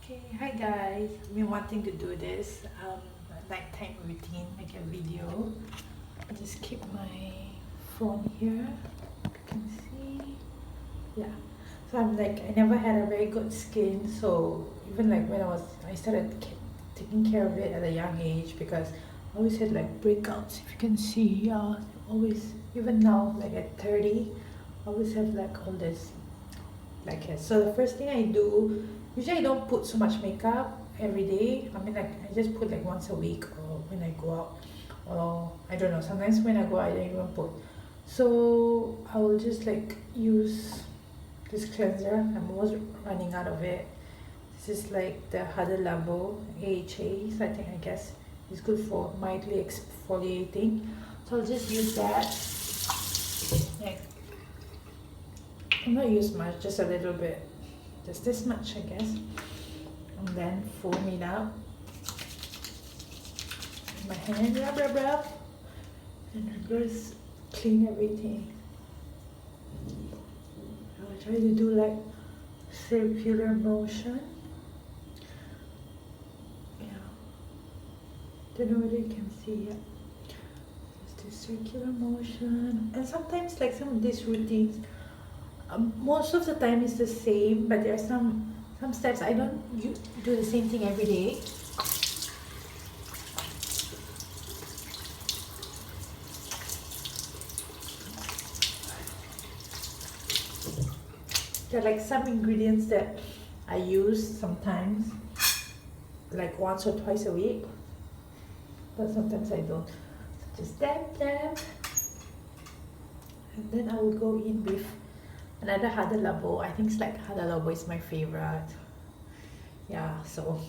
Okay, hi guys. I've been wanting to do this nighttime routine, make a video. I just keep my phone here. You can see, yeah. So I'm like, I never had a very good skin. So even like when I started taking care of it at a young age because I always had like breakouts. If you can see, yeah, always. Even now, like at 30, I always have like all this blackheads. So the first thing I do, usually I don't put so much makeup every day. I mean, like I just put like once a week or when I go out, or I don't know. Sometimes when I go out, I don't even put. So I will just like use this cleanser. I'm almost running out of it. This is like the Hada Labo AHA. So I guess it's good for mildly exfoliating. So I'll just use that. Like, I'm not use much, just a little bit. Just this much, I guess. And then foam it up. My hand, rub. And just clean everything. I'll try to do like circular motion. Yeah. Don't know whether you can see it. Just the circular motion. And sometimes like some of these routines, most of the time it's the same, but there are some steps I don't do the same thing every day. There are like some ingredients that I use sometimes, like once or twice a week, but sometimes I don't. So just dab, and then I will go in with another Hada Labo. I think it's like Hada Labo is my favorite. Yeah, so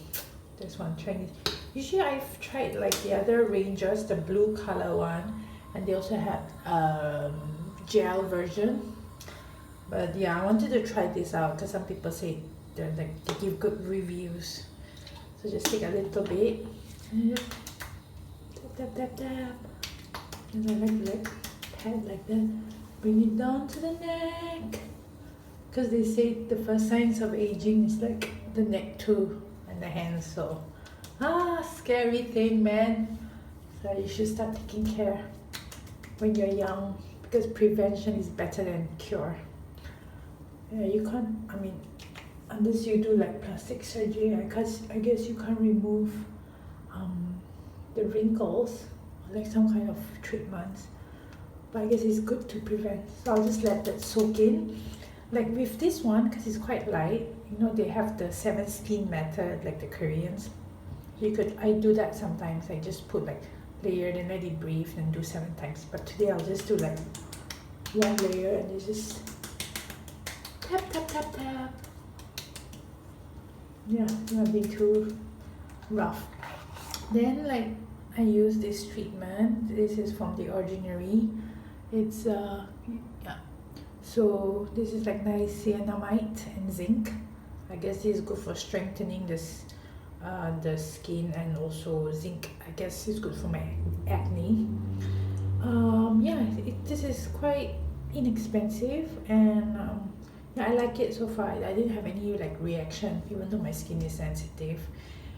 this one trying it. Usually I've tried like the other ranges, the blue color one, and they also have gel version. But yeah, I wanted to try this out because some people say they give good reviews. So just take a little bit and just tap. And then like pat like that. Bring it down to the neck. Because they say the first signs of aging is like the neck too and the hands. So scary thing, man. So you should start taking care when you're young because prevention is better than cure. Yeah, you can't, I mean, unless you do like plastic surgery, I guess you can't remove the wrinkles or like some kind of treatments. But I guess it's good to prevent. So I'll just let that soak in. Like with this one, because it's quite light, you know, they have the 7 skin method, like the Koreans. I do that sometimes. I just put like layer, then let it breathe and do 7 times. But today I'll just do like 1 layer and just tap. Yeah, not be too rough. Then like I use this treatment. This is from The Ordinary. It's yeah. So this is like niacinamide and zinc. I guess this is good for strengthening this the skin, and also zinc I guess is good for my acne. Yeah, this is quite inexpensive, and yeah, I like it so far. I didn't have any like reaction even though my skin is sensitive,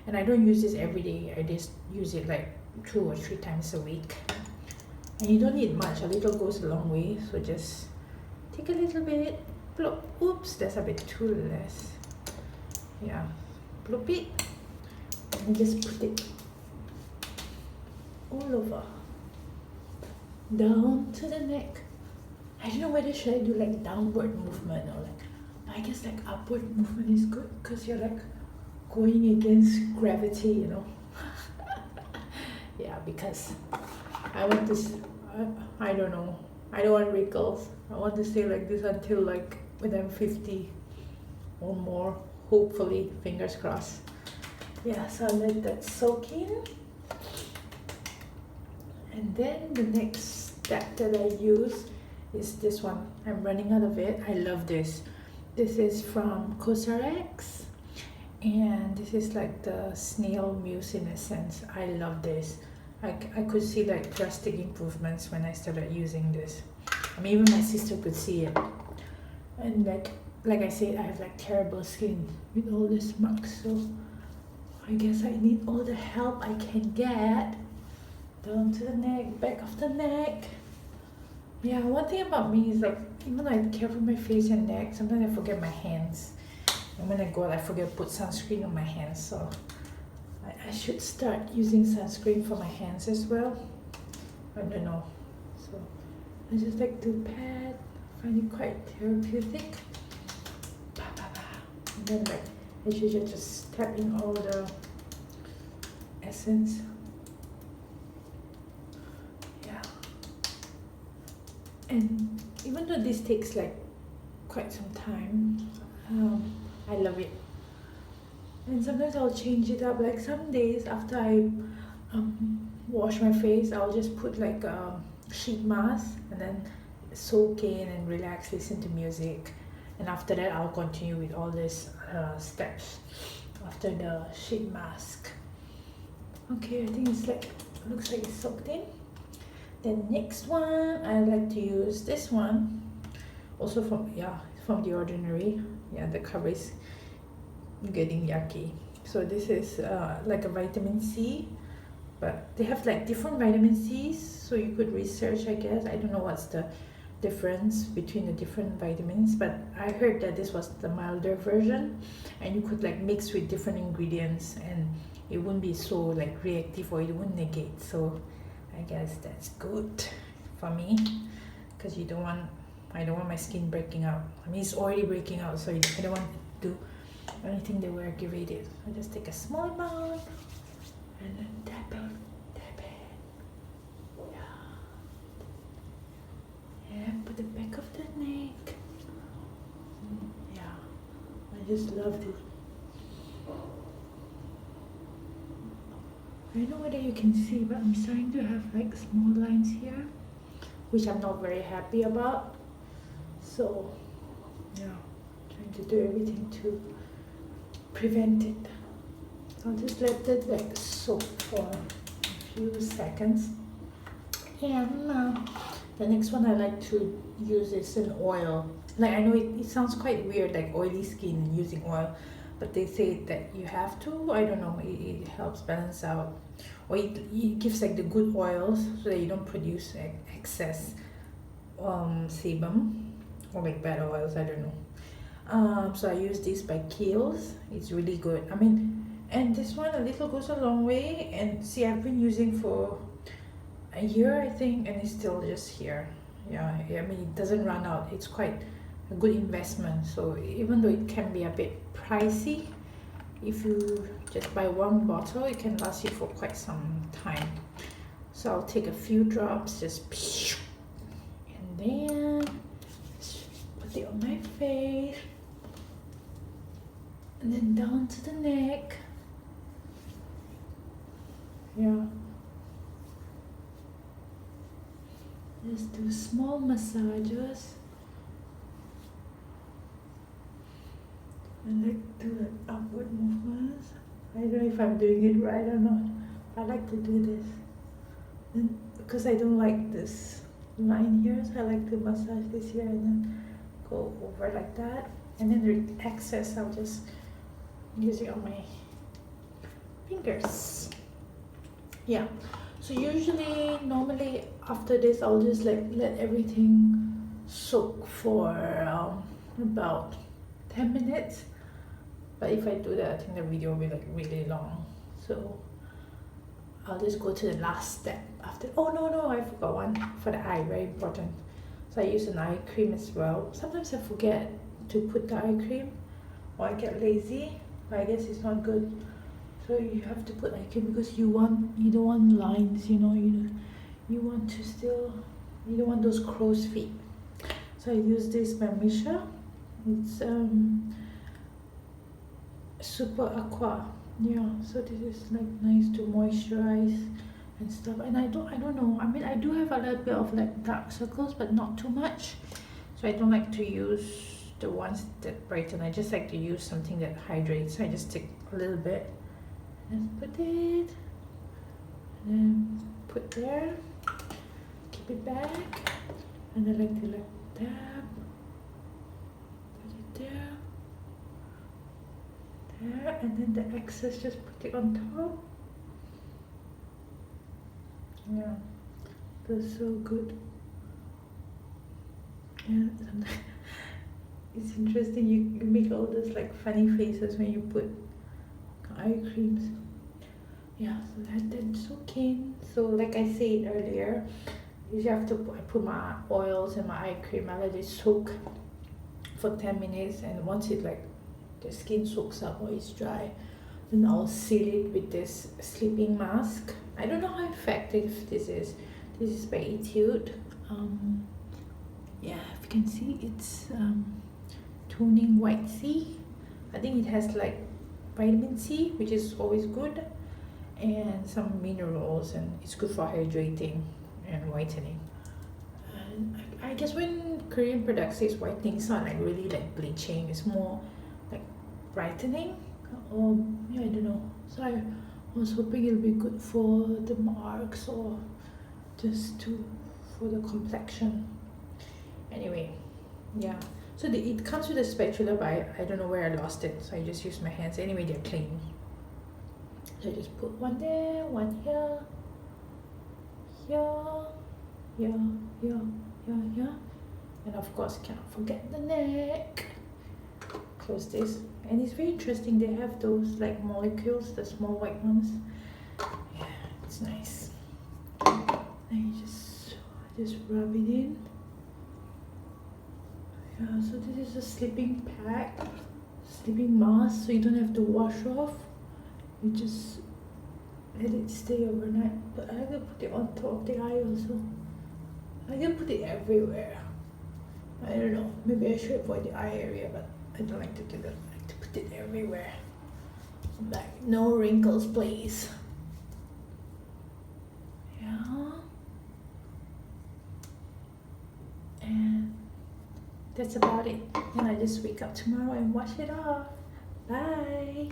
and I don't use this every day. I just use it like 2 or 3 times a week, and you don't need much. A little goes a long way. So just take a little bit, plop. Oops, that's a bit too less. Yeah, plop it and just put it all over, down to the neck. I don't know whether should I do like downward movement or like, I guess like upward movement is good because you're like going against gravity, you know. Yeah, because I want this, I don't know, I don't want wrinkles. I want to stay like this until like when I'm 50 or more, hopefully, fingers crossed. Yeah, so I'll let that soak in. And then the next step that I use is this one. I'm running out of it. I love this. This is from Cosrx, and this is like the snail mucin essence. I love this. I could see like drastic improvements when I started using this. I mean, even my sister could see it. And like like I said, I have like terrible skin with all these marks, so I guess I need all the help I can get. Down to the neck, back of the neck. Yeah, one thing about me is like, even though I care for my face and neck, sometimes I forget my hands. And when I go out, I forget to put sunscreen on my hands, so I should start using sunscreen for my hands as well. I don't know. So I just like to pat, find it quite therapeutic. And then like, as usual, just tap in all the essence. Yeah. And even though this takes like quite some time, I love it. And sometimes I'll change it up. Like some days after I wash my face, I'll just put like a sheet mask and then soak in and relax, listen to music. And after that, I'll continue with all these steps after the sheet mask. Okay, I think it's like, looks like it's soaked in. Then next one, I like to use this one, also from The Ordinary. Yeah, the cover is getting yucky. So this is like a vitamin C, but they have like different vitamin C's, so you could research, I guess. I don't know what's the difference between the different vitamins, but I heard that this was the milder version, and you could like mix with different ingredients and it wouldn't be so like reactive, or it wouldn't negate. So I guess that's good for me, because I don't want my skin breaking out. I mean, it's already breaking out, so I don't want to do anything that will aggravate it. I just take a small amount and then tap it. Yeah, put the back of the neck. Yeah, I just love this. I don't know whether you can see, but I'm starting to have like small lines here, which I'm not very happy about. So, yeah, trying to do everything to prevent it. I'll just let it like soak for a few seconds. And the next one I like to use is an oil. Like, I know it sounds quite weird, like oily skin and using oil, but they say that you have to. I don't know, it helps balance out, or it gives like the good oils so that you don't produce excess sebum or like bad oils. I don't know. So I use this by Kiehl's. It's really good. I mean, and this one, a little goes a long way. And see, I've been using for a year, I think, and it's still just here. Yeah, I mean, it doesn't run out. It's quite a good investment. So even though it can be a bit pricey, if you just buy one bottle, it can last you for quite some time. So I'll take a few drops, just, and then put it on my face, and then down to the neck. Yeah. Just do small massages. And like do the upward movements. I don't know if I'm doing it right or not. I like to do this. And because I don't like this line here, so I like to massage this here and then go over like that. And then the excess, I'll just use it on my fingers. Yeah. So usually, normally after this, I'll just like let everything soak for about 10 minutes. But if I do that, I think the video will be like really long. So I'll just go to the last step after. Oh no, I forgot one for the eye, very important. So I use an eye cream as well. Sometimes I forget to put the eye cream, or I get lazy, but I guess it's not good. So you have to put eye cream because you don't want lines, you want to still, you don't want those crow's feet. So I use this by Misha. It's Super Aqua. Yeah, so this is like nice to moisturize and stuff. And I don't know, I mean, I do have a little bit of like dark circles, but not too much. So I don't like to use the ones that brighten. I just like to use something that hydrates. So I just take a little bit and put it, and then put there, keep it back, and I like to like dab, put it there, there, and then the excess just put it on top. Yeah, that's so good. Yeah, it's interesting. You make all those like funny faces when you put eye creams. Yeah, so that's okay. So like I said earlier, usually after I put my oils and my eye cream, I let it soak for 10 minutes, and once it like the skin soaks up or it's dry, then I'll seal it with this sleeping mask. I don't know how effective this is. This is by Etude. Yeah, if you can see, it's toning white C. I think it has like vitamin C, which is always good, and some minerals, and it's good for hydrating and whitening. And I guess when Korean products says whitening, it's not like really like bleaching, it's more like brightening, or yeah, I don't know. So I was hoping it'll be good for the marks or just for the complexion. Anyway, yeah. So it comes with a spatula, but I don't know where I lost it, so I just use my hands. Anyway, they're clean. So I just put one there, one here, here, here, and of course cannot forget the neck. Close this, and it's very interesting. They have those like molecules, the small white ones. Yeah, it's nice. And you just rub it in. Yeah, so this is a sleeping pack, sleeping mask, so you don't have to wash off. You just let it stay overnight. But I can put it on top of the eye also. I can put it everywhere. I don't know, maybe I should avoid the eye area, but I don't like to do that. I like to put it everywhere. Like no wrinkles, please. Yeah. And that's about it. And I just wake up tomorrow and wash it off. Bye.